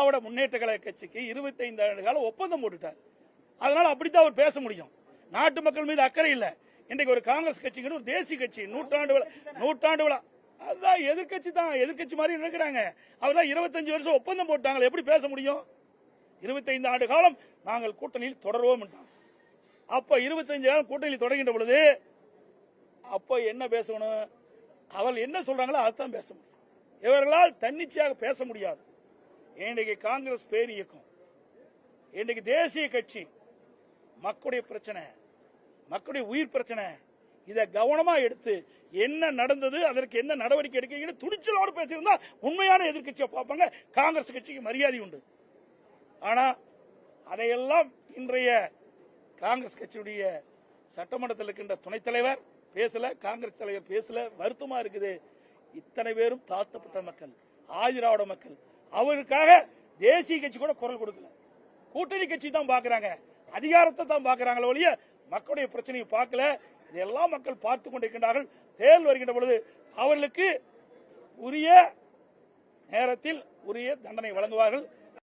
திராவிட முன்னேற்ற கழக கட்சிக்கு 25 ஆண்டு கால ஒப்பந்தம் போட்டுட்டார். அதனால அப்படித்தான் அவர் பேச முடியும். நாட்டு மக்கள் மீது அக்கறை இல்ல. இன்றைக்கு ஒரு காங்கிரஸ் கட்சிங்கிற ஒரு தேசிய கட்சி, நூற்றாண்டு விழா, அதுதான் எதிர்கட்சி தான், எதிர்கட்சி மாதிரி நினைக்கிறாங்க. அவர்தான் 25 வருஷம் ஒப்பந்தம் போட்டாங்க, எப்படி பேச முடியும்? 25 ஆண்டு காலம் நாங்கள் கூட்டணியில் தொடர்வோம். அப்ப 25 ஆண்டு கூட்டணியில் தொடங்கின்ற பொழுது அப்ப என்ன பேசணும்? அவள் என்ன சொல்றாங்களோ அதுதான் பேச முடியும். இவர்களால் தன்னிச்சையாக பேச முடியாது. இன்றைக்கு காங்கிரஸ் பேர் இயக்கம், இன்றைக்கு தேசிய கட்சி, மக்களுடைய பிரச்சனை, மக்களுடைய உயிர் பிரச்சனை, இதை கவனமா எடுத்து என்ன நடந்தது, அதற்கு என்ன நடவடிக்கை எடுக்க துணிச்சலோடு பேசியிருந்தா உண்மையான எதிர்கட்சியை பார்ப்பாங்க. காங்கிரஸ் கட்சிக்கு மரியாதை உண்டு. ஆனா அதையெல்லாம் இன்றைய காங்கிரஸ் கட்சியுடைய சட்டமன்றத்தில் இருக்கின்ற துணைத் தலைவர் பேசல, காங்கிரஸ் தலைவர் பேசல. வருத்தமா இருக்குது. இத்தனை பேரும் தாழ்த்தப்பட்ட மக்கள், ஆதிராவிட மக்கள், அவருக்காக தேசிய கட்சி கூட குரல் கொடுக்கல. கூட்டணி கட்சி தான் பாக்குறாங்க, அதிகாரத்தை தான் பாக்குறாங்களே ஒழிய மக்களுடைய பிரச்சனையை பார்க்கல. இதெல்லாம் மக்கள் பார்த்துக் கொண்டிருக்கின்றார்கள். தேர்தல் வருகின்ற பொழுது அவர்களுக்கு உரிய நேரத்தில் உரிய தண்டனை வழங்குவார்கள்.